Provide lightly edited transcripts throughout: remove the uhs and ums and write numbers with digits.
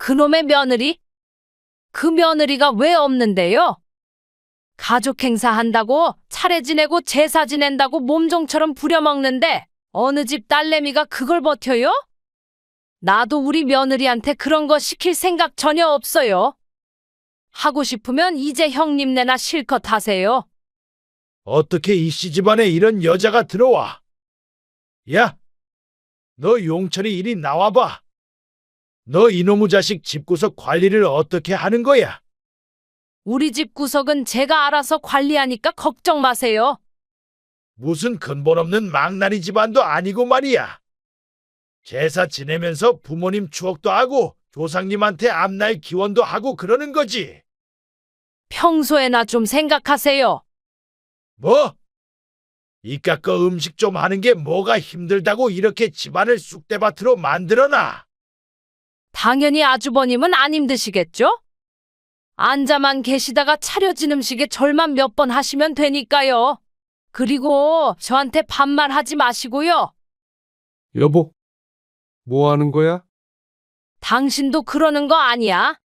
그놈의 며느리? 그 며느리가 왜 없는데요? 가족 행사 한다고 차례 지내고 제사 지낸다고 몸종처럼 부려먹는데 어느 집 딸내미가 그걸 버텨요? 나도 우리 며느리한테 그런 거 시킬 생각 전혀 없어요. 하고 싶으면 이제 형님네나 실컷 하세요. 어떻게 이 시집안에 이런 여자가 들어와? 야, 너 용철이 이리 나와봐. 너 이놈의 자식 집구석 관리를 어떻게 하는 거야? 우리 집 구석은 제가 알아서 관리하니까 걱정 마세요. 무슨 근본 없는 망나니 집안도 아니고 말이야. 제사 지내면서 부모님 추억도 하고 조상님한테 앞날 기원도 하고 그러는 거지. 평소에나 좀 생각하세요. 뭐? 이깟 거 음식 좀 하는 게 뭐가 힘들다고 이렇게 집안을 쑥대밭으로 만들어놔? 당연히 아주버님은 안 힘드시겠죠? 앉아만 계시다가 차려진 음식에 절만 몇 번 하시면 되니까요. 그리고 저한테 반말하지 마시고요. 여보, 뭐 하는 거야? 당신도 그러는 거 아니야?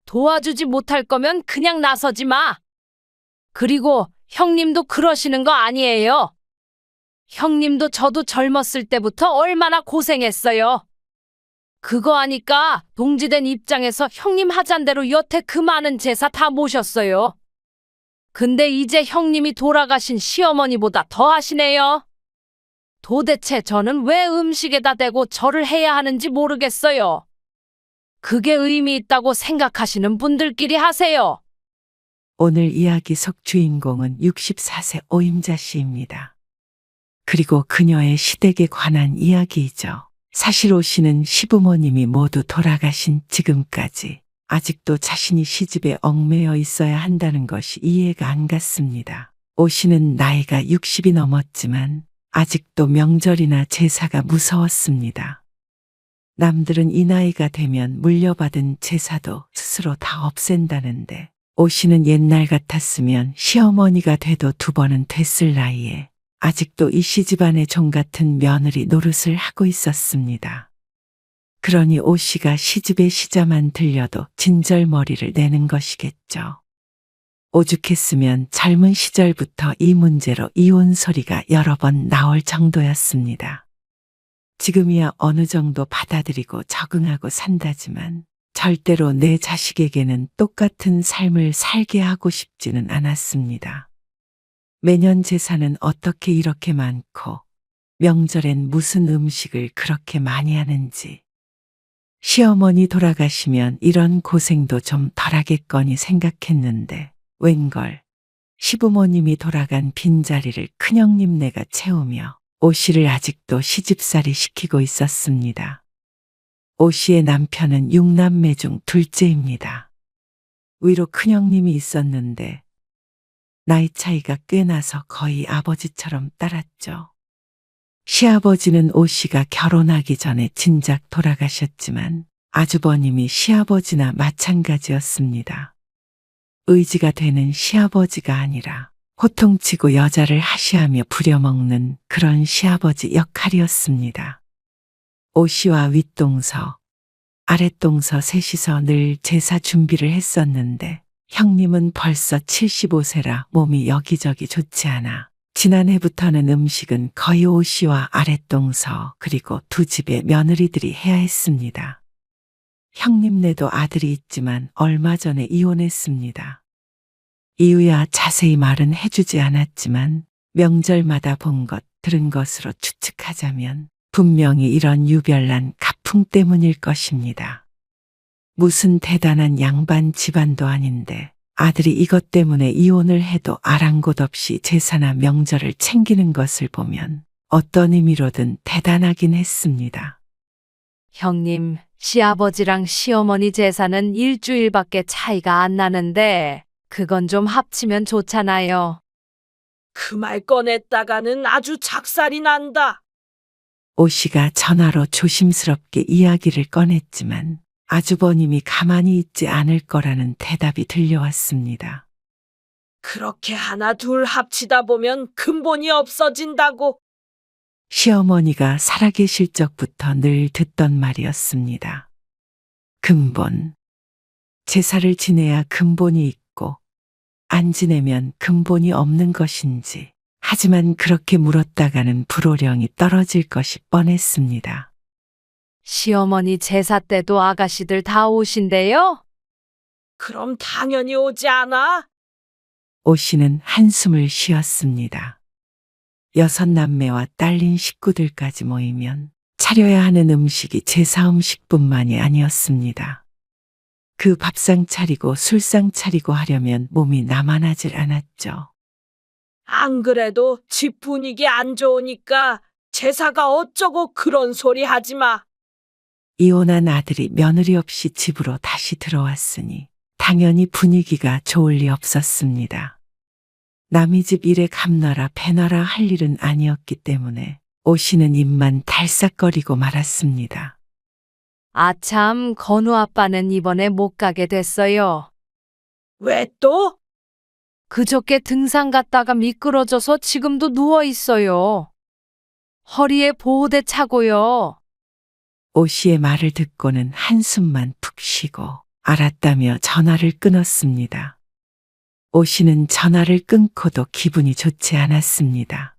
도와주지 못할 거면 그냥 나서지 마. 그리고 형님도 그러시는 거 아니에요. 형님도 저도 젊었을 때부터 얼마나 고생했어요. 그거 아니까 동지된 입장에서 형님 하잔 대로 여태 그 많은 제사 다 모셨어요. 근데 이제 형님이 돌아가신 시어머니보다 더 하시네요. 도대체 저는 왜 음식에다 대고 절을 해야 하는지 모르겠어요. 그게 의미 있다고 생각하시는 분들끼리 하세요. 오늘 이야기 속 주인공은 64세 오임자 씨입니다. 그리고 그녀의 시댁에 관한 이야기이죠. 사실 오 씨는 시부모님이 모두 돌아가신 지금까지 아직도 자신이 시집에 얽매여 있어야 한다는 것이 이해가 안 갔습니다. 오 씨는 나이가 60이 넘었지만 아직도 명절이나 제사가 무서웠습니다. 남들은 이 나이가 되면 물려받은 제사도 스스로 다 없앤다는데 오 씨는 옛날 같았으면 시어머니가 돼도 2번은 됐을 나이에 아직도 이 시집안의 종 같은 며느리 노릇을 하고 있었습니다. 그러니 오 씨가 시집의 시자만 들려도 진절머리를 내는 것이겠죠. 오죽했으면 젊은 시절부터 이 문제로 이혼 소리가 여러 번 나올 정도였습니다. 지금이야 어느 정도 받아들이고 적응하고 산다지만 절대로 내 자식에게는 똑같은 삶을 살게 하고 싶지는 않았습니다. 매년 제사는 어떻게 이렇게 많고 명절엔 무슨 음식을 그렇게 많이 하는지 시어머니 돌아가시면 이런 고생도 좀 덜하겠거니 생각했는데 웬걸 시부모님이 돌아간 빈자리를 큰형님네가 채우며 오 씨를 아직도 시집살이 시키고 있었습니다. 오 씨의 남편은 6남매 중 둘째입니다. 위로 큰형님이 있었는데 나이 차이가 꽤 나서 거의 아버지처럼 따랐죠. 시아버지는 오 씨가 결혼하기 전에 진작 돌아가셨지만 아주버님이 시아버지나 마찬가지였습니다. 의지가 되는 시아버지가 아니라 호통치고 여자를 하시하며 부려먹는 그런 시아버지 역할이었습니다. 오 씨와 윗동서, 아랫동서 셋이서 늘 제사 준비를 했었는데 형님은 벌써 75세라 몸이 여기저기 좋지 않아 지난해부터는 음식은 거의 오 씨와 아랫동서 그리고 2집의 며느리들이 해야 했습니다. 형님네도 아들이 있지만 얼마 전에 이혼했습니다. 이유야 자세히 말은 해주지 않았지만 명절마다 본 것, 들은 것으로 추측하자면 분명히 이런 유별난 가풍 때문일 것입니다. 무슨 대단한 양반 집안도 아닌데 아들이 이것 때문에 이혼을 해도 아랑곳 없이 제사나 명절을 챙기는 것을 보면 어떤 의미로든 대단하긴 했습니다. 형님, 시아버지랑 시어머니 제사는 일주일밖에 차이가 안 나는데 그건 좀 합치면 좋잖아요. 그 말 꺼냈다가는 아주 작살이 난다. 오 씨가 전화로 조심스럽게 이야기를 꺼냈지만 아주버님이 가만히 있지 않을 거라는 대답이 들려왔습니다. 그렇게 하나 둘 합치다 보면 근본이 없어진다고. 시어머니가 살아계실 적부터 늘 듣던 말이었습니다. 근본. 제사를 지내야 근본이 있고 안 지내면 근본이 없는 것인지. 하지만 그렇게 물었다가는 불호령이 떨어질 것이 뻔했습니다. 시어머니 제사 때도 아가씨들 다 오신대요? 그럼 당연히 오지 않아? 오 씨는 한숨을 쉬었습니다. 6남매와 딸린 식구들까지 모이면 차려야 하는 음식이 제사 음식뿐만이 아니었습니다. 그 밥상 차리고 술상 차리고 하려면 몸이 나만하질 않았죠. 안 그래도 집 분위기 안 좋으니까 제사가 어쩌고 그런 소리 하지 마. 이혼한 아들이 며느리 없이 집으로 다시 들어왔으니 당연히 분위기가 좋을 리 없었습니다. 남의 집 일에 감나라 배나라 할 일은 아니었기 때문에 오 씨는 입만 달싹거리고 말았습니다. 아참, 건우 아빠는 이번에 못 가게 됐어요. 왜 또? 그저께 등산 갔다가 미끄러져서 지금도 누워 있어요. 허리에 보호대 차고요. 오 씨의 말을 듣고는 한숨만 푹 쉬고 알았다며 전화를 끊었습니다. 오 씨는 전화를 끊고도 기분이 좋지 않았습니다.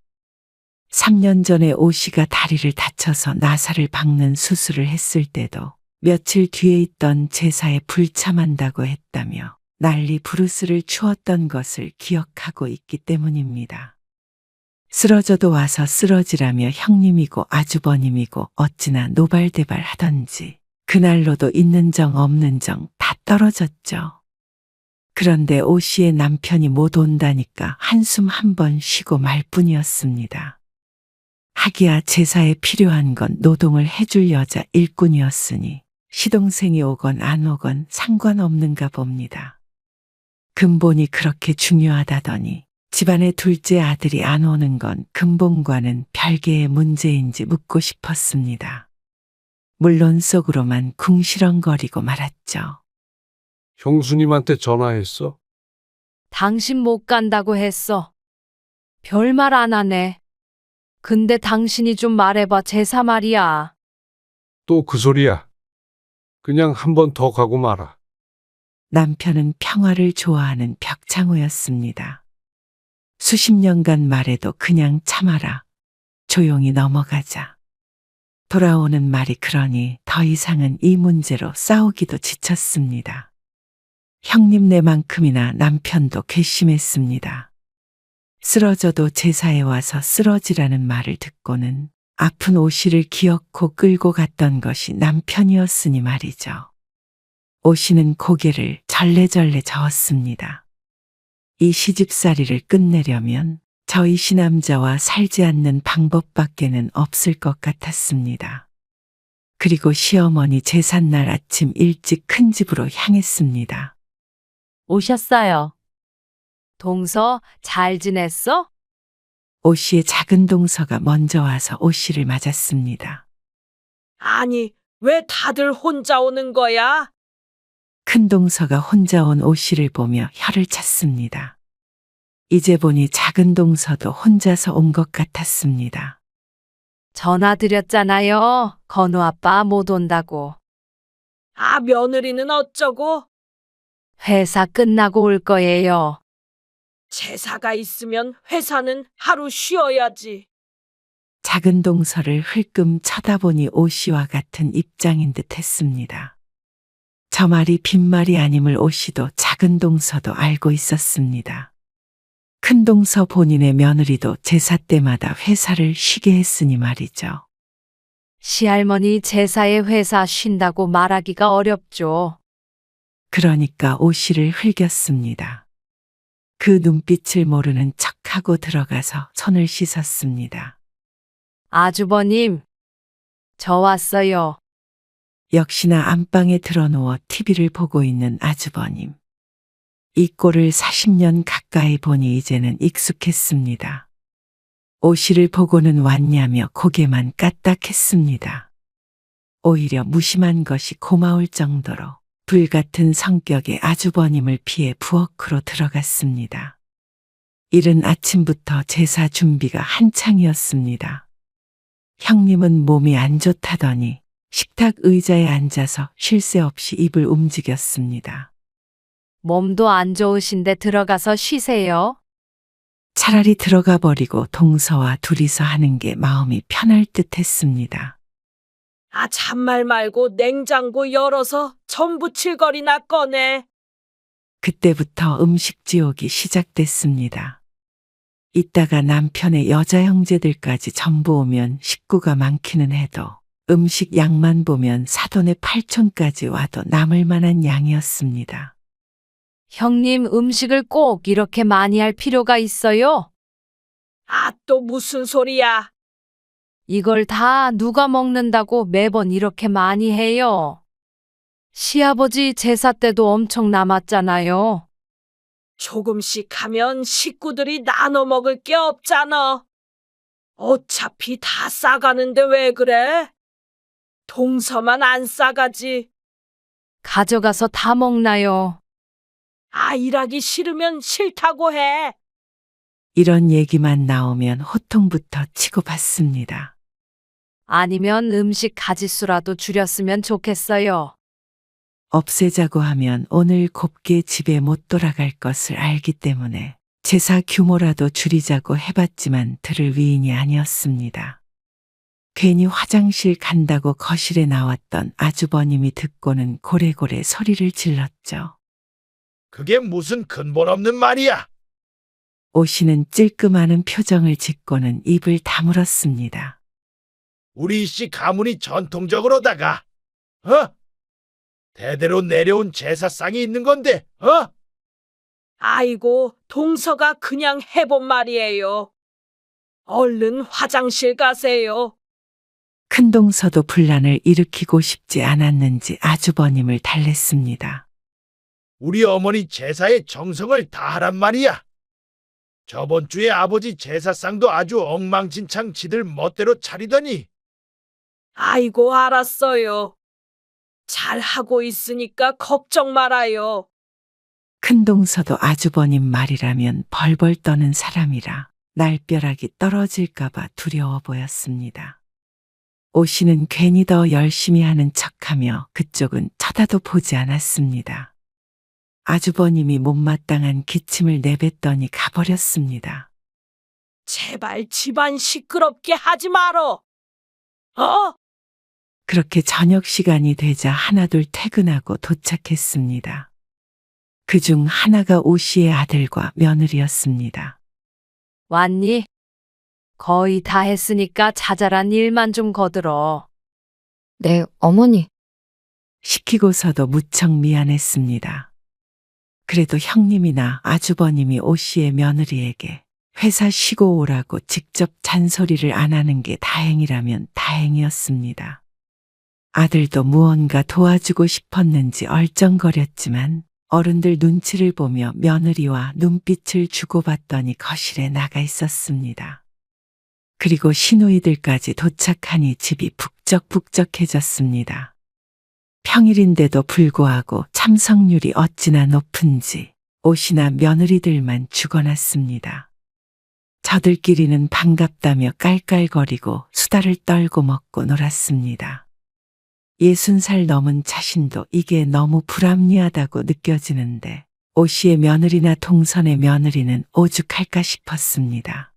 3년 전에 오 씨가 다리를 다쳐서 나사를 박는 수술을 했을 때도 며칠 뒤에 있던 제사에 불참한다고 했다며 난리 부르스를 추었던 것을 기억하고 있기 때문입니다. 쓰러져도 와서 쓰러지라며 형님이고 아주버님이고 어찌나 노발대발 하던지 그날로도 있는 정 없는 정 다 떨어졌죠. 그런데 오 씨의 남편이 못 온다니까 한숨 한번 쉬고 말 뿐이었습니다. 하기야 제사에 필요한 건 노동을 해줄 여자 일꾼이었으니 시동생이 오건 안 오건 상관없는가 봅니다. 근본이 그렇게 중요하다더니 집안의 둘째 아들이 안 오는 건 근본과는 별개의 문제인지 묻고 싶었습니다. 물론 속으로만 궁시렁거리고 말았죠. 형수님한테 전화했어? 당신 못 간다고 했어. 별말 안 하네. 근데 당신이 좀 말해봐, 제사 말이야. 또 그 소리야. 그냥 한 번 더 가고 말아. 남편은 평화를 좋아하는 벽창호였습니다. 수십 년간 말해도 그냥 참아라. 조용히 넘어가자. 돌아오는 말이 그러니 더 이상은 이 문제로 싸우기도 지쳤습니다. 형님네만큼이나 남편도 괘씸했습니다. 쓰러져도 제사에 와서 쓰러지라는 말을 듣고는 아픈 오 씨를 기어코 끌고 갔던 것이 남편이었으니 말이죠. 오 씨는 고개를 절레절레 저었습니다. 이 시집살이를 끝내려면 저희 시남자와 살지 않는 방법밖에는 없을 것 같았습니다. 그리고 시어머니 제삿날 아침 일찍 큰 집으로 향했습니다. 오셨어요. 동서, 잘 지냈어? 오 씨의 작은 동서가 먼저 와서 오 씨를 맞았습니다. 아니, 왜 다들 혼자 오는 거야? 큰 동서가 혼자 온 오 씨를 보며 혀를 찼습니다. 이제 보니 작은 동서도 혼자서 온 것 같았습니다. 전화 드렸잖아요. 건우 아빠 못 온다고. 아, 며느리는 어쩌고? 회사 끝나고 올 거예요. 제사가 있으면 회사는 하루 쉬어야지. 작은 동서를 흘끔 쳐다보니 오 씨와 같은 입장인 듯 했습니다. 저 말이 빈말이 아님을 오 씨도 작은 동서도 알고 있었습니다. 큰 동서 본인의 며느리도 제사 때마다 회사를 쉬게 했으니 말이죠. 시할머니 제사에 회사 쉰다고 말하기가 어렵죠. 그러니까 오 씨를 흘겼습니다. 그 눈빛을 모르는 척하고 들어가서 손을 씻었습니다. 아주버님, 저 왔어요. 역시나 안방에 들어누워 TV를 보고 있는 아주버님. 이 꼴을 40년 가까이 보니 이제는 익숙했습니다. 오 씨를 보고는 왔냐며 고개만 까딱했습니다. 오히려 무심한 것이 고마울 정도로 불같은 성격의 아주버님을 피해 부엌으로 들어갔습니다. 이른 아침부터 제사 준비가 한창이었습니다. 형님은 몸이 안 좋다더니 식탁 의자에 앉아서 쉴 새 없이 입을 움직였습니다. 몸도 안 좋으신데 들어가서 쉬세요. 차라리 들어가 버리고 동서와 둘이서 하는 게 마음이 편할 듯 했습니다. 아, 잔말 말고 냉장고 열어서 전부칠거리나 꺼내. 그때부터 음식 지옥이 시작됐습니다. 이따가 남편의 여자 형제들까지 전부 오면 식구가 많기는 해도 음식 양만 보면 사돈의 8촌까지 와도 남을 만한 양이었습니다. 형님 음식을 꼭 이렇게 많이 할 필요가 있어요? 아, 또 무슨 소리야? 이걸 다 누가 먹는다고 매번 이렇게 많이 해요? 시아버지 제사 때도 엄청 남았잖아요. 조금씩 하면 식구들이 나눠 먹을 게 없잖아. 어차피 다 싸가는데 왜 그래? 동서만 안 싸가지. 가져가서 다 먹나요? 아, 일하기 싫으면 싫다고 해. 이런 얘기만 나오면 호통부터 치고 받습니다. 아니면 음식 가짓수라도 줄였으면 좋겠어요. 없애자고 하면 오늘 곱게 집에 못 돌아갈 것을 알기 때문에 제사 규모라도 줄이자고 해봤지만 들을 위인이 아니었습니다. 괜히 화장실 간다고 거실에 나왔던 아주버님이 듣고는 고래고래 소리를 질렀죠. 그게 무슨 근본 없는 말이야. 오씨는 찔끔하는 표정을 짓고는 입을 다물었습니다. 우리 씨 가문이 전통적으로다가 대대로 내려온 제사상이 있는 건데 아이고, 동서가 그냥 해본 말이에요. 얼른 화장실 가세요. 큰동서도 분란을 일으키고 싶지 않았는지 아주버님을 달랬습니다. 우리 어머니 제사에 정성을 다하란 말이야. 저번 주에 아버지 제사상도 아주 엉망진창 지들 멋대로 차리더니 아이고, 알았어요. 잘하고 있으니까 걱정 말아요. 큰동서도 아주버님 말이라면 벌벌 떠는 사람이라 날벼락이 떨어질까봐 두려워 보였습니다. 오씨는 괜히 더 열심히 하는 척하며 그쪽은 쳐다도 보지 않았습니다. 아주버님이 못마땅한 기침을 내뱉더니 가버렸습니다. 제발 집안 시끄럽게 하지 말어. 그렇게 저녁 시간이 되자 하나둘 퇴근하고 도착했습니다. 그중 하나가 오씨의 아들과 며느리였습니다. 왔니? 거의 다 했으니까 자잘한 일만 좀 거들어. 네, 어머니. 시키고서도 무척 미안했습니다. 그래도 형님이나 아주버님이 오씨의 며느리에게 회사 쉬고 오라고 직접 잔소리를 안 하는 게 다행이라면 다행이었습니다. 아들도 무언가 도와주고 싶었는지 얼쩡거렸지만 어른들 눈치를 보며 며느리와 눈빛을 주고받더니 거실에 나가 있었습니다. 그리고 시누이들까지 도착하니 집이 북적북적해졌습니다. 평일인데도 불구하고 참석률이 어찌나 높은지 옷이나 며느리들만 죽어났습니다. 저들끼리는 반갑다며 깔깔거리고 수다를 떨고 먹고 놀았습니다. 60살 넘은 자신도 이게 너무 불합리하다고 느껴지는데 오씨의 며느리나 동선의 며느리는 오죽할까 싶었습니다.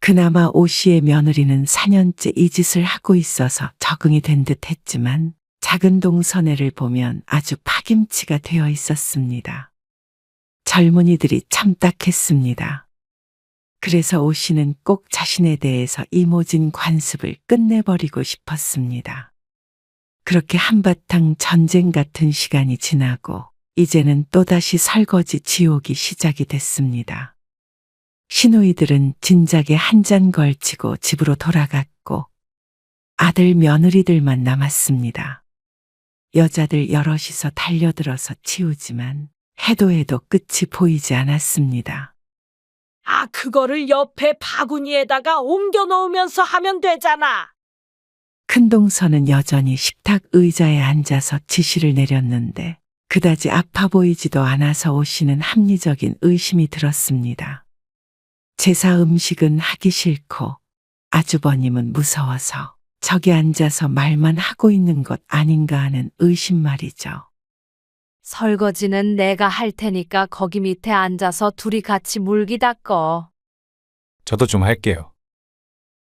그나마 오씨의 며느리는 4년째 이 짓을 하고 있어서 적응이 된 듯 했지만 작은 동선애를 보면 아주 파김치가 되어 있었습니다. 젊은이들이 참 딱했습니다. 그래서 오씨는 꼭 자신에 대해서 이모진 관습을 끝내버리고 싶었습니다. 그렇게 한바탕 전쟁 같은 시간이 지나고 이제는 또다시 설거지 지옥이 시작이 됐습니다. 시누이들은 진작에 한 잔 걸치고 집으로 돌아갔고 아들 며느리들만 남았습니다. 여자들 여럿이서 달려들어서 치우지만 해도 해도 끝이 보이지 않았습니다. 아, 그거를 옆에 바구니에다가 옮겨 놓으면서 하면 되잖아. 큰동서는 여전히 식탁 의자에 앉아서 지시를 내렸는데 그다지 아파 보이지도 않아서 오씨는 합리적인 의심이 들었습니다. 제사 음식은 하기 싫고 아주버님은 무서워서 저기 앉아서 말만 하고 있는 것 아닌가 하는 의심 말이죠. 설거지는 내가 할 테니까 거기 밑에 앉아서 둘이 같이 물기 닦어. 저도 좀 할게요.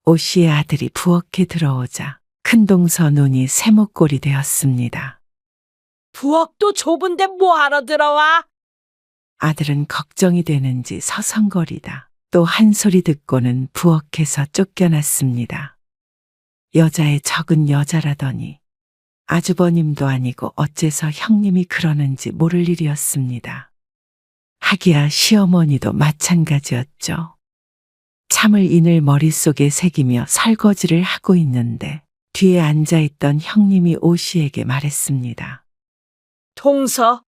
오 씨의 아들이 부엌에 들어오자 큰동서 눈이 세모꼴이 되었습니다. 부엌도 좁은데 뭐하러 들어와? 아들은 걱정이 되는지 서성거리다 또 한 소리 듣고는 부엌에서 쫓겨났습니다. 여자의 적은 여자라더니 아주버님도 아니고 어째서 형님이 그러는지 모를 일이었습니다. 하기야 시어머니도 마찬가지였죠. 참을 인을 머릿속에 새기며 설거지를 하고 있는데 뒤에 앉아있던 형님이 오 씨에게 말했습니다. 동서,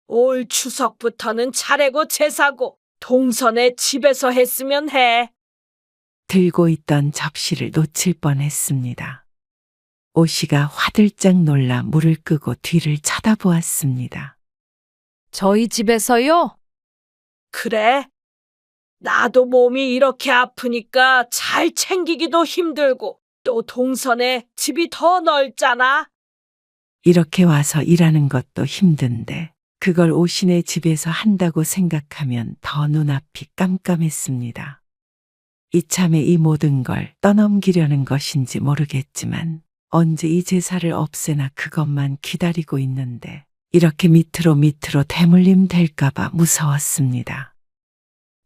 올 추석부터는 차례고 제사고 동서네 집에서 했으면 해. 들고 있던 접시를 놓칠 뻔했습니다. 오 씨가 화들짝 놀라 물을 끄고 뒤를 쳐다보았습니다. 저희 집에서요? 그래? 나도 몸이 이렇게 아프니까 잘 챙기기도 힘들고 또 동서네 집이 더 넓잖아. 이렇게 와서 일하는 것도 힘든데 그걸 오 씨네 집에서 한다고 생각하면 더 눈앞이 깜깜했습니다. 이참에 이 모든 걸 떠넘기려는 것인지 모르겠지만 언제 이 제사를 없애나 그것만 기다리고 있는데 이렇게 밑으로 대물림 될까봐 무서웠습니다.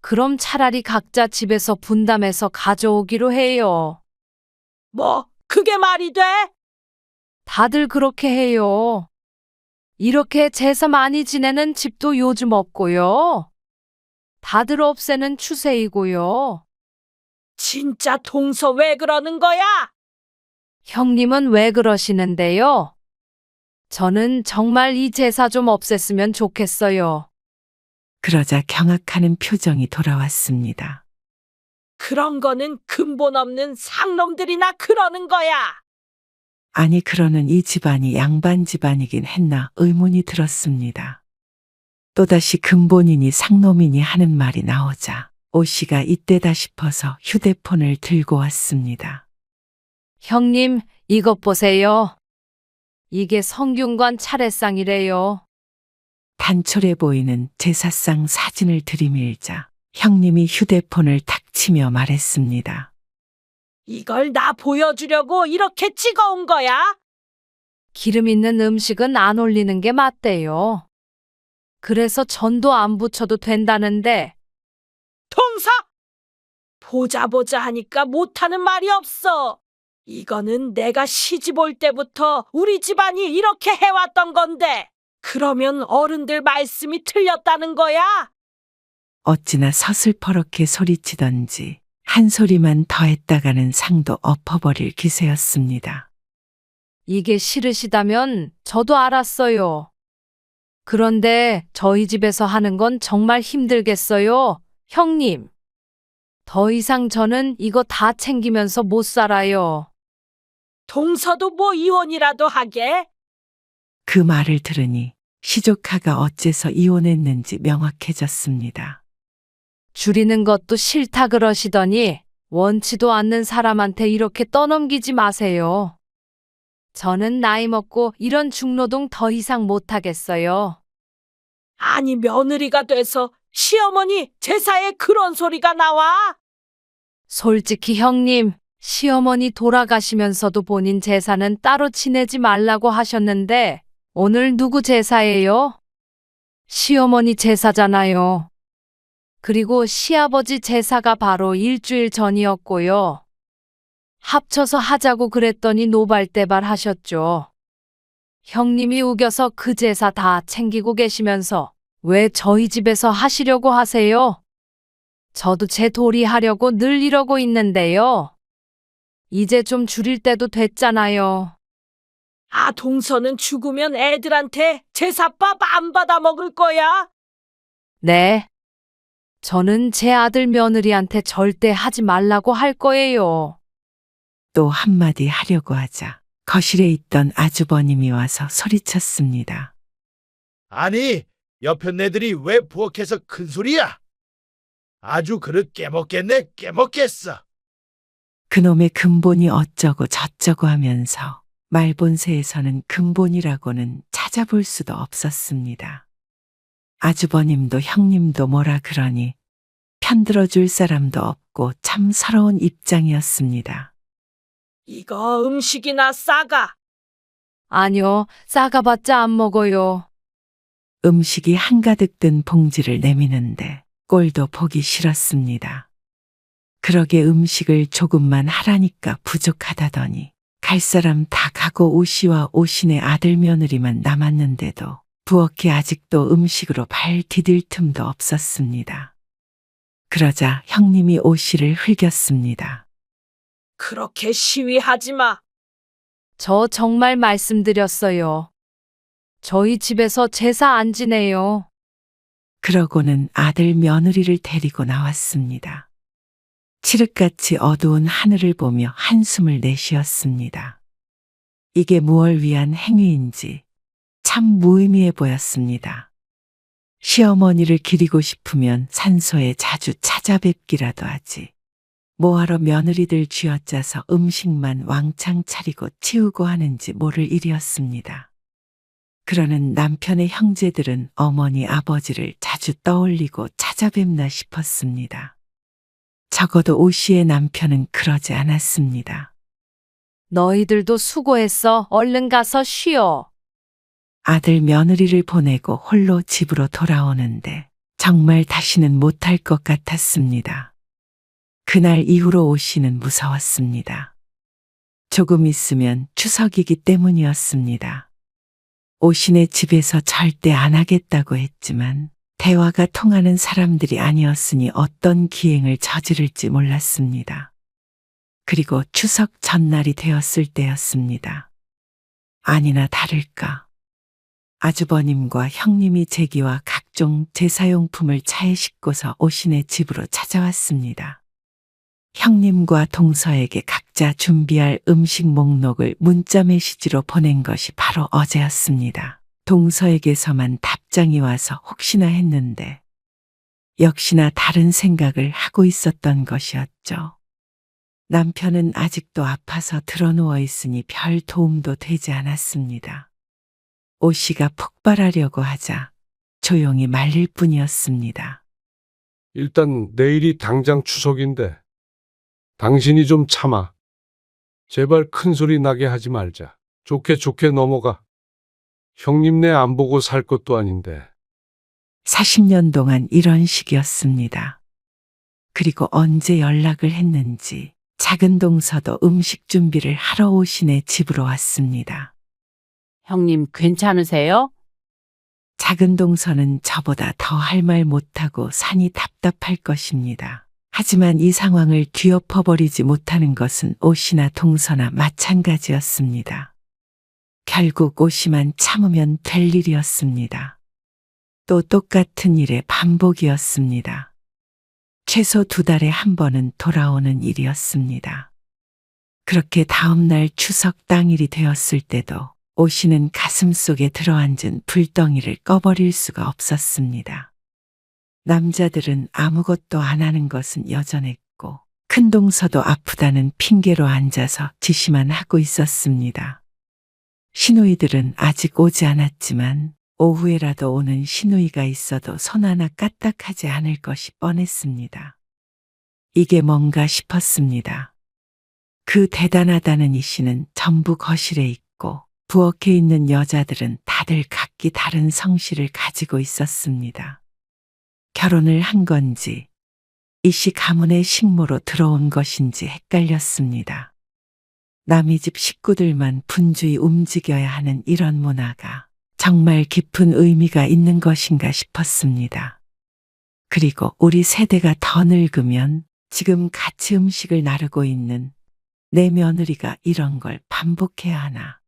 그럼 차라리 각자 집에서 분담해서 가져오기로 해요. 뭐, 그게 말이 돼? 다들 그렇게 해요. 이렇게 제사 많이 지내는 집도 요즘 없고요. 다들 없애는 추세이고요. 진짜 동서 왜 그러는 거야? 형님은 왜 그러시는데요? 저는 정말 이 제사 좀 없앴으면 좋겠어요. 그러자 경악하는 표정이 돌아왔습니다. 그런 거는 근본 없는 상놈들이나 그러는 거야. 아니 그러는 이 집안이 양반 집안이긴 했나 의문이 들었습니다. 또다시 근본이니 상놈이니 하는 말이 나오자 오 씨가 이때다 싶어서 휴대폰을 들고 왔습니다. 형님, 이것 보세요. 이게 성균관 차례상이래요. 단촐해 보이는 제사상 사진을 들이밀자 형님이 휴대폰을 탁 치며 말했습니다. 이걸 나 보여주려고 이렇게 찍어온 거야? 기름 있는 음식은 안 올리는 게 맞대요. 그래서 전도 안 부쳐도 된다는데 동서! 보자 하니까 못하는 말이 없어. 이거는 내가 시집 올 때부터 우리 집안이 이렇게 해왔던 건데 그러면 어른들 말씀이 틀렸다는 거야? 어찌나 서슬퍼렇게 소리치던지 한 소리만 더 했다가는 상도 엎어버릴 기세였습니다. 이게 싫으시다면 저도 알았어요. 그런데 저희 집에서 하는 건 정말 힘들겠어요, 형님. 더 이상 저는 이거 다 챙기면서 못 살아요. 동서도 뭐 이혼이라도 하게? 그 말을 들으니 시조카가 어째서 이혼했는지 명확해졌습니다. 줄이는 것도 싫다 그러시더니 원치도 않는 사람한테 이렇게 떠넘기지 마세요. 저는 나이 먹고 이런 중노동 더 이상 못하겠어요. 아니 며느리가 돼서 시어머니 제사에 그런 소리가 나와? 솔직히 형님, 시어머니 돌아가시면서도 본인 제사는 따로 지내지 말라고 하셨는데 오늘 누구 제사예요? 시어머니 제사잖아요. 그리고 시아버지 제사가 바로 일주일 전이었고요. 합쳐서 하자고 그랬더니 노발대발 하셨죠. 형님이 우겨서 그 제사 다 챙기고 계시면서 왜 저희 집에서 하시려고 하세요? 저도 제 도리 하려고 늘 이러고 있는데요. 이제 좀 줄일 때도 됐잖아요. 아, 동서는 죽으면 애들한테 제사밥 안 받아 먹을 거야? 네. 저는 제 아들 며느리한테 절대 하지 말라고 할 거예요. 또 한마디 하려고 하자 거실에 있던 아주버님이 와서 소리쳤습니다. 아니, 여편네들이 왜 부엌에서 큰 소리야? 아주 그릇 깨먹겠네, 깨먹겠어. 그놈의 근본이 어쩌고 저쩌고 하면서 말본세에서는 근본이라고는 찾아볼 수도 없었습니다. 아주버님도 형님도 뭐라 그러니 편들어줄 사람도 없고 참 서러운 입장이었습니다. 이거 음식이나 싸가. 아니요, 싸가봤자 안 먹어요. 음식이 한가득 든 봉지를 내미는데 꼴도 보기 싫었습니다. 그러게 음식을 조금만 하라니까 부족하다더니 갈 사람 다 가고 오씨와 오신의 아들 며느리만 남았는데도 부엌이 아직도 음식으로 발 디딜 틈도 없었습니다. 그러자 형님이 오씨를 흘겼습니다. 그렇게 시위하지 마. 저 정말 말씀드렸어요. 저희 집에서 제사 안 지내요. 그러고는 아들 며느리를 데리고 나왔습니다. 칠흑같이 어두운 하늘을 보며 한숨을 내쉬었습니다. 이게 무얼 위한 행위인지 참 무의미해 보였습니다. 시어머니를 기리고 싶으면 산소에 자주 찾아뵙기라도 하지. 뭐하러 며느리들 쥐어짜서 음식만 왕창 차리고 치우고 하는지 모를 일이었습니다. 그러는 남편의 형제들은 어머니 아버지를 자주 떠올리고 찾아뵙나 싶었습니다. 적어도 오씨의 남편은 그러지 않았습니다. 너희들도 수고했어. 얼른 가서 쉬어. 아들 며느리를 보내고 홀로 집으로 돌아오는데 정말 다시는 못할 것 같았습니다. 그날 이후로 오씨는 무서웠습니다. 조금 있으면 추석이기 때문이었습니다. 오신의 집에서 절대 안 하겠다고 했지만 대화가 통하는 사람들이 아니었으니 어떤 기행을 저지를지 몰랐습니다. 그리고 추석 전날이 되었을 때였습니다. 아니나 다를까. 아주버님과 형님이 제기와 각종 제사용품을 차에 싣고서 오신의 집으로 찾아왔습니다. 형님과 동서에게 각자 준비할 음식 목록을 문자 메시지로 보낸 것이 바로 어제였습니다. 동서에게서만 답장이 와서 혹시나 했는데 역시나 다른 생각을 하고 있었던 것이었죠. 남편은 아직도 아파서 드러누워 있으니 별 도움도 되지 않았습니다. 오씨가 폭발하려고 하자 조용히 말릴 뿐이었습니다. 일단 내일이 당장 추석인데 당신이 좀 참아. 제발 큰 소리 나게 하지 말자. 좋게 넘어가. 형님네 안 보고 살 것도 아닌데. 40년 동안 이런 식이었습니다. 그리고 언제 연락을 했는지 작은 동서도 음식 준비를 하러 오신의 집으로 왔습니다. 형님 괜찮으세요? 작은 동서는 저보다 더 할 말 못하고 산이 답답할 것입니다. 하지만 이 상황을 뒤엎어버리지 못하는 것은 오씨나 동서나 마찬가지였습니다. 결국 오씨만 참으면 될 일이었습니다. 또 똑같은 일의 반복이었습니다. 최소 2달에 한 번은 돌아오는 일이었습니다. 그렇게 다음날 추석 당일이 되었을 때도 오씨는 가슴속에 들어앉은 불덩이를 꺼버릴 수가 없었습니다. 남자들은 아무것도 안 하는 것은 여전했고 큰 동서도 아프다는 핑계로 앉아서 지시만 하고 있었습니다. 시누이들은 아직 오지 않았지만 오후에라도 오는 시누이가 있어도 손 하나 까딱하지 않을 것이 뻔했습니다. 이게 뭔가 싶었습니다. 그 대단하다는 이씨는 전부 거실에 있고 부엌에 있는 여자들은 다들 각기 다른 성씨를 가지고 있었습니다. 결혼을 한 건지 이씨 가문의 식모로 들어온 것인지 헷갈렸습니다. 남의 집 식구들만 분주히 움직여야 하는 이런 문화가 정말 깊은 의미가 있는 것인가 싶었습니다. 그리고 우리 세대가 더 늙으면 지금 같이 음식을 나르고 있는 내 며느리가 이런 걸 반복해야 하나.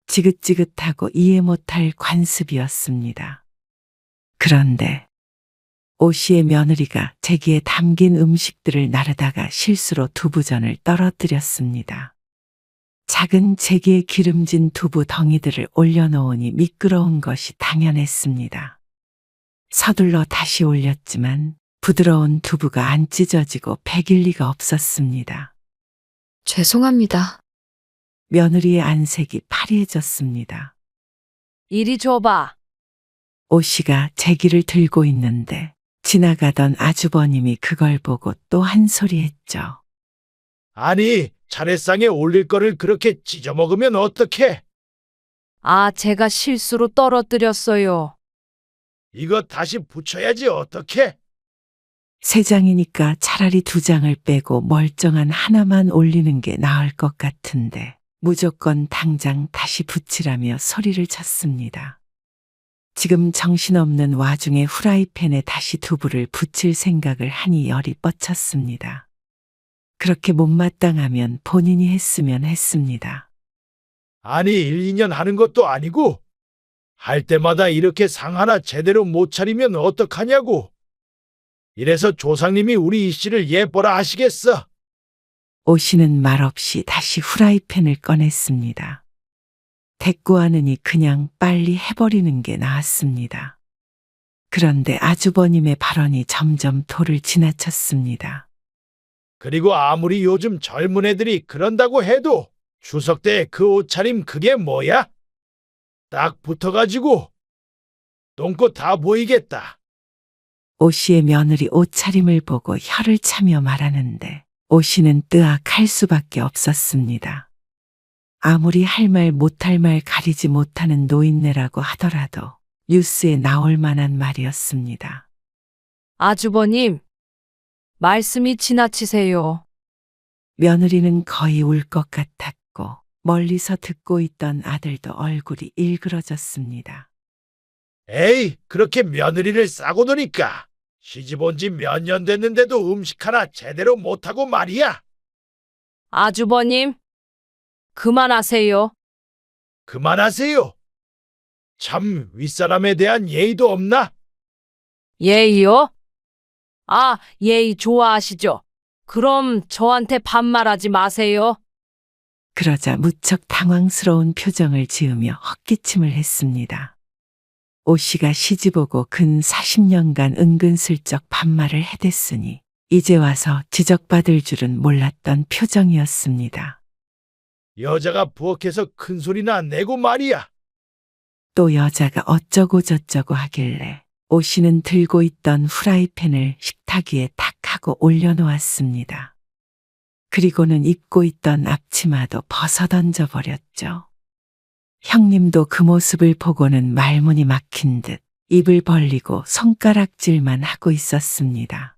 지긋지긋하고 이해 못할 관습이었습니다. 그런데 오씨의 며느리가 제기에 담긴 음식들을 나르다가 실수로 두부전을 떨어뜨렸습니다. 작은 제기에 기름진 두부 덩이들을 올려놓으니 미끄러운 것이 당연했습니다. 서둘러 다시 올렸지만 부드러운 두부가 안 찢어지고 배길 리가 없었습니다. 죄송합니다. 며느리의 안색이 파리해졌습니다. 이리 줘봐. 오 씨가 제기를 들고 있는데 지나가던 아주버님이 그걸 보고 또 한 소리 했죠. 아니, 차례상에 올릴 거를 그렇게 찢어먹으면 어떡해? 아, 제가 실수로 떨어뜨렸어요. 이거 다시 붙여야지 어떡해? 세 장이니까 차라리 두 장을 빼고 멀쩡한 하나만 올리는 게 나을 것 같은데 무조건 당장 다시 붙이라며 소리를 쳤습니다. 지금 정신없는 와중에 후라이팬에 다시 두부를 붙일 생각을 하니 열이 뻗쳤습니다. 그렇게 못마땅하면 본인이 했으면 했습니다. 아니, 1, 2년 하는 것도 아니고 할 때마다 이렇게 상 하나 제대로 못 차리면 어떡하냐고. 이래서 조상님이 우리 이 씨를 예뻐라 하시겠어. 오 씨는 말없이 다시 후라이팬을 꺼냈습니다. 대꾸하느니 그냥 빨리 해버리는 게 나았습니다. 그런데 아주버님의 발언이 점점 도를 지나쳤습니다. 그리고 아무리 요즘 젊은 애들이 그런다고 해도 추석 때 그 옷차림 그게 뭐야? 딱 붙어가지고 똥꼬 다 보이겠다. 오 씨의 며느리 옷차림을 보고 혀를 차며 말하는데 오 씨는 뜨악할 수밖에 없었습니다. 아무리 할 말 못할 말 가리지 못하는 노인네라고 하더라도 뉴스에 나올 만한 말이었습니다. 아주버님, 말씀이 지나치세요. 며느리는 거의 울 것 같았고 멀리서 듣고 있던 아들도 얼굴이 일그러졌습니다. 에이, 그렇게 며느리를 싸고 노니까 시집 온 지 몇 년 됐는데도 음식 하나 제대로 못하고 말이야. 아주버님, 그만하세요. 그만하세요. 참 윗사람에 대한 예의도 없나? 예의요? 아, 예의 좋아하시죠? 그럼 저한테 반말하지 마세요. 그러자 무척 당황스러운 표정을 지으며 헛기침을 했습니다. 오 씨가 시집오고 근 40년간 은근슬쩍 반말을 해댔으니 이제 와서 지적받을 줄은 몰랐던 표정이었습니다. 여자가 부엌에서 큰 소리나 내고 말이야. 또 여자가 어쩌고 저쩌고 하길래 오 씨는 들고 있던 후라이팬을 식탁 위에 탁 하고 올려놓았습니다. 그리고는 입고 있던 앞치마도 벗어던져 버렸죠. 형님도 그 모습을 보고는 말문이 막힌 듯 입을 벌리고 손가락질만 하고 있었습니다.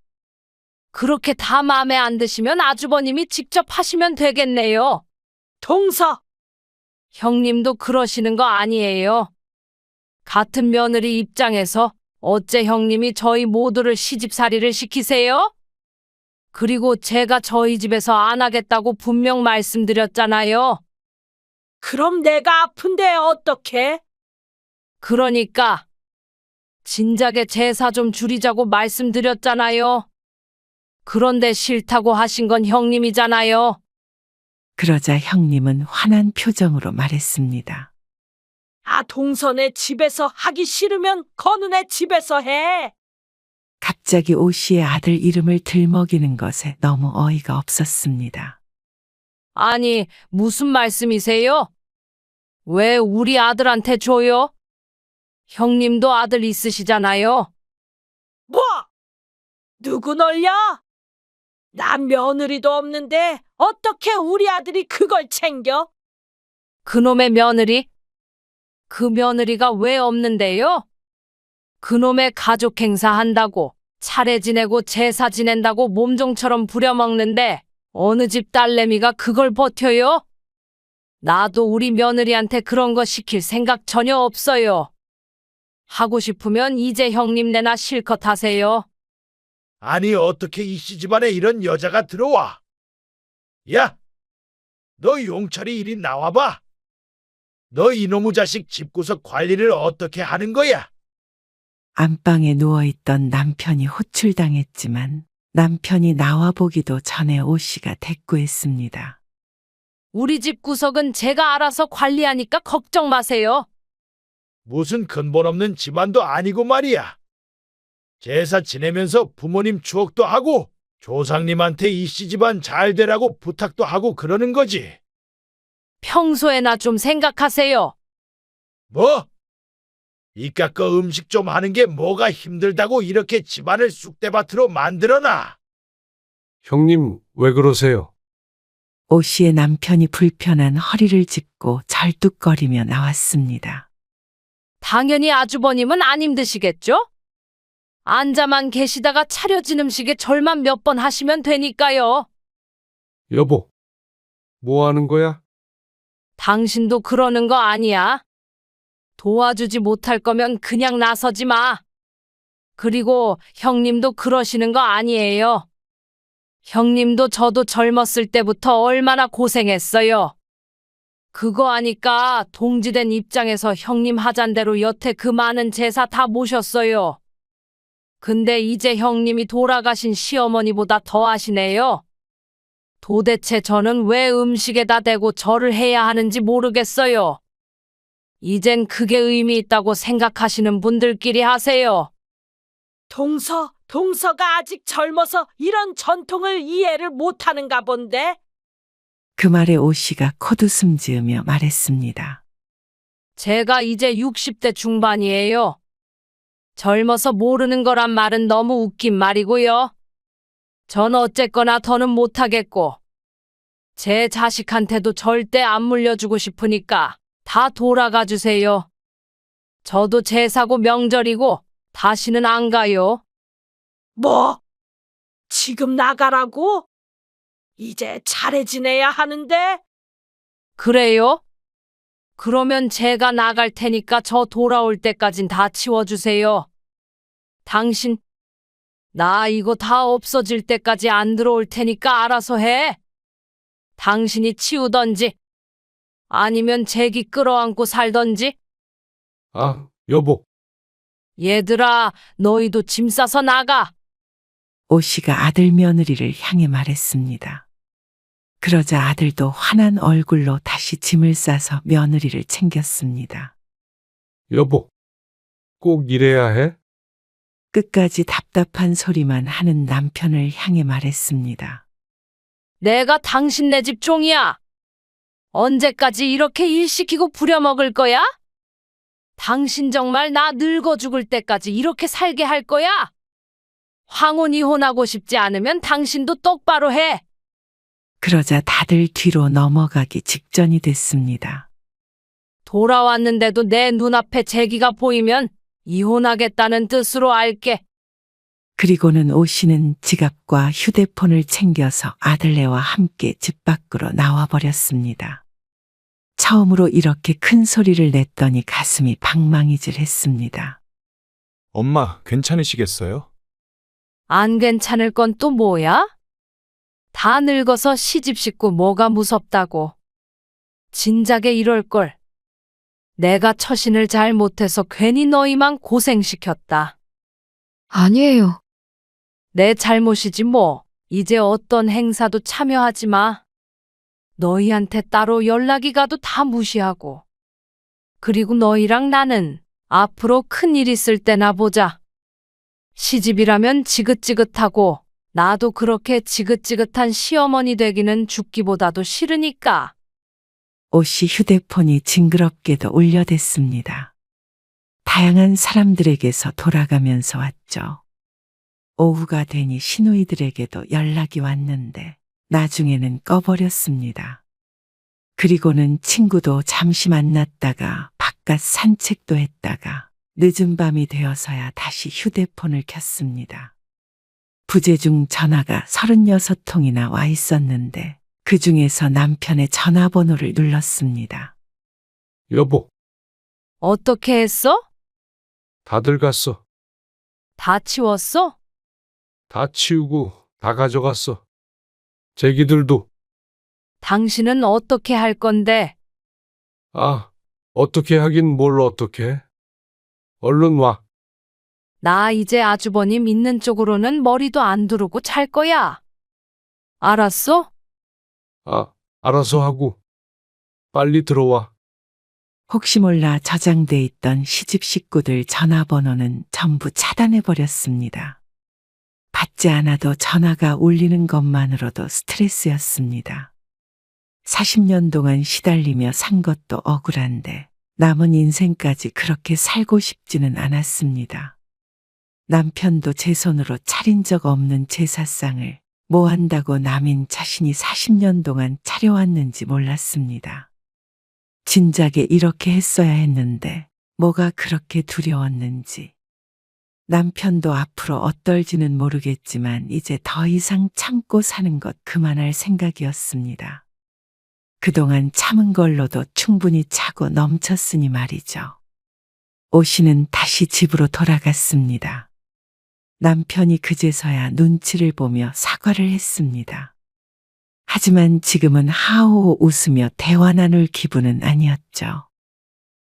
그렇게 다 마음에 안 드시면 아주버님이 직접 하시면 되겠네요. 동서, 형님도 그러시는 거 아니에요. 같은 며느리 입장에서 어째 형님이 저희 모두를 시집살이를 시키세요? 그리고 제가 저희 집에서 안 하겠다고 분명 말씀드렸잖아요. 그럼 내가 아픈데 어떡해? 그러니까 진작에 제사 좀 줄이자고 말씀드렸잖아요. 그런데 싫다고 하신 건 형님이잖아요. 그러자 형님은 화난 표정으로 말했습니다. 아, 동서네 집에서 하기 싫으면 건우네 집에서 해. 갑자기 오 씨의 아들 이름을 들먹이는 것에 너무 어이가 없었습니다. 아니, 무슨 말씀이세요? 왜 우리 아들한테 줘요? 형님도 아들 있으시잖아요. 뭐? 누구 놀려? 난 며느리도 없는데 어떻게 우리 아들이 그걸 챙겨? 그놈의 며느리? 그 며느리가 왜 없는데요? 그놈의 가족 행사한다고 차례 지내고 제사 지낸다고 몸종처럼 부려먹는데 어느 집 딸내미가 그걸 버텨요? 나도 우리 며느리한테 그런 거 시킬 생각 전혀 없어요. 하고 싶으면 이제 형님네나 실컷 하세요. 아니, 어떻게 이 씨 집안에 이런 여자가 들어와? 야, 너 용철이 이리 나와봐. 너 이놈의 자식 집구석 관리를 어떻게 하는 거야? 안방에 누워있던 남편이 호출당했지만 남편이 나와보기도 전에 오 씨가 대꾸했습니다. 우리 집 구석은 제가 알아서 관리하니까 걱정 마세요. 무슨 근본 없는 집안도 아니고 말이야. 제사 지내면서 부모님 추억도 하고 조상님한테 이 시집안 잘 되라고 부탁도 하고 그러는 거지. 평소에나 좀 생각하세요. 뭐? 이깟 거 음식 좀 하는 게 뭐가 힘들다고 이렇게 집안을 쑥대밭으로 만들어놔? 형님, 왜 그러세요? 오 씨의 남편이 불편한 허리를 짚고 절뚝거리며 나왔습니다. 당연히 아주버님은 안 힘드시겠죠? 앉아만 계시다가 차려진 음식에 절만 몇 번 하시면 되니까요. 여보, 뭐 하는 거야? 당신도 그러는 거 아니야. 도와주지 못할 거면 그냥 나서지 마. 그리고 형님도 그러시는 거 아니에요. 형님도 저도 젊었을 때부터 얼마나 고생했어요. 그거 아니까 동지된 입장에서 형님 하잔대로 여태 그 많은 제사 다 모셨어요. 근데 이제 형님이 돌아가신 시어머니보다 더 하시네요. 도대체 저는 왜 음식에다 대고 절을 해야 하는지 모르겠어요. 이젠 그게 의미 있다고 생각하시는 분들끼리 하세요. 동서가 아직 젊어서 이런 전통을 이해를 못하는가 본데? 그 말에 오 씨가 콧웃음 지으며 말했습니다. 제가 이제 60대 중반이에요. 젊어서 모르는 거란 말은 너무 웃긴 말이고요. 전 어쨌거나 더는 못하겠고, 제 자식한테도 절대 안 물려주고 싶으니까 다 돌아가 주세요. 저도 제사고 명절이고 다시는 안 가요. 뭐? 지금 나가라고? 이제 차례 지내야 하는데? 그래요? 그러면 제가 나갈 테니까 저 돌아올 때까진 다 치워주세요. 당신, 나 이거 다 없어질 때까지 안 들어올 테니까 알아서 해. 당신이 치우던지, 아니면 제기 끌어안고 살던지. 아, 여보, 얘들아, 너희도 짐 싸서 나가. 오 씨가 아들 며느리를 향해 말했습니다. 그러자 아들도 환한 얼굴로 다시 짐을 싸서 며느리를 챙겼습니다. 여보, 꼭 이래야 해? 끝까지 답답한 소리만 하는 남편을 향해 말했습니다. 내가 당신네 집 종이야. 언제까지 이렇게 일 시키고 부려먹을 거야? 당신 정말 나 늙어 죽을 때까지 이렇게 살게 할 거야? 황혼 이혼하고 싶지 않으면 당신도 똑바로 해. 그러자 다들 뒤로 넘어가기 직전이 됐습니다. 돌아왔는데도 내 눈앞에 제기가 보이면 이혼하겠다는 뜻으로 알게. 그리고는 오 씨는 지갑과 휴대폰을 챙겨서 아들네와 함께 집 밖으로 나와버렸습니다. 처음으로 이렇게 큰 소리를 냈더니 가슴이 방망이질했습니다. 엄마, 괜찮으시겠어요? 안 괜찮을 건 또 뭐야? 다 늙어서 시집 식구 뭐가 무섭다고. 진작에 이럴걸. 내가 처신을 잘 못해서 괜히 너희만 고생시켰다. 아니에요. 내 잘못이지 뭐. 이제 어떤 행사도 참여하지 마. 너희한테 따로 연락이 가도 다 무시하고. 그리고 너희랑 나는 앞으로 큰일 있을 때나 보자. 시집이라면 지긋지긋하고 나도 그렇게 지긋지긋한 시어머니 되기는 죽기보다도 싫으니까. 오 씨 휴대폰이 징그럽게도 울려댔습니다. 다양한 사람들에게서 돌아가면서 왔죠. 오후가 되니 시누이들에게도 연락이 왔는데 나중에는 꺼버렸습니다. 그리고는 친구도 잠시 만났다가 바깥 산책도 했다가 늦은 밤이 되어서야 다시 휴대폰을 켰습니다. 부재중 전화가 36통이나 와 있었는데 그 중에서 남편의 전화번호를 눌렀습니다. 여보, 어떻게 했어? 다들 갔어. 다 치웠어? 다 치우고 다 가져갔어. 제기들도. 당신은 어떻게 할 건데? 아, 어떻게 하긴 뭘 어떻게 해? 얼른 와. 나 이제 아주버님 있는 쪽으로는 머리도 안 두르고 잘 거야. 알았어? 아, 알아서 하고. 빨리 들어와. 혹시 몰라 저장돼 있던 시집 식구들 전화번호는 전부 차단해 버렸습니다. 받지 않아도 전화가 울리는 것만으로도 스트레스였습니다. 40년 동안 시달리며 산 것도 억울한데 남은 인생까지 그렇게 살고 싶지는 않았습니다. 남편도 제 손으로 차린 적 없는 제사상을 뭐 한다고 남인 자신이 40년 동안 차려왔는지 몰랐습니다. 진작에 이렇게 했어야 했는데 뭐가 그렇게 두려웠는지. 남편도 앞으로 어떨지는 모르겠지만 이제 더 이상 참고 사는 것 그만할 생각이었습니다. 그동안 참은 걸로도 충분히 차고 넘쳤으니 말이죠. 오 씨는 다시 집으로 돌아갔습니다. 남편이 그제서야 눈치를 보며 사과를 했습니다. 하지만 지금은 하호 웃으며 대화 나눌 기분은 아니었죠.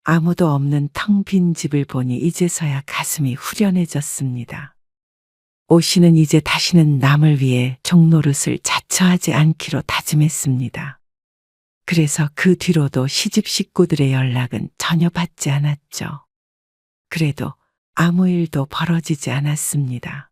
아무도 없는 텅 빈 집을 보니 이제서야 가슴이 후련해졌습니다. 오 씨는 이제 다시는 남을 위해 종노릇을 자처하지 않기로 다짐했습니다. 그래서 그 뒤로도 시집 식구들의 연락은 전혀 받지 않았죠. 그래도 아무 일도 벌어지지 않았습니다.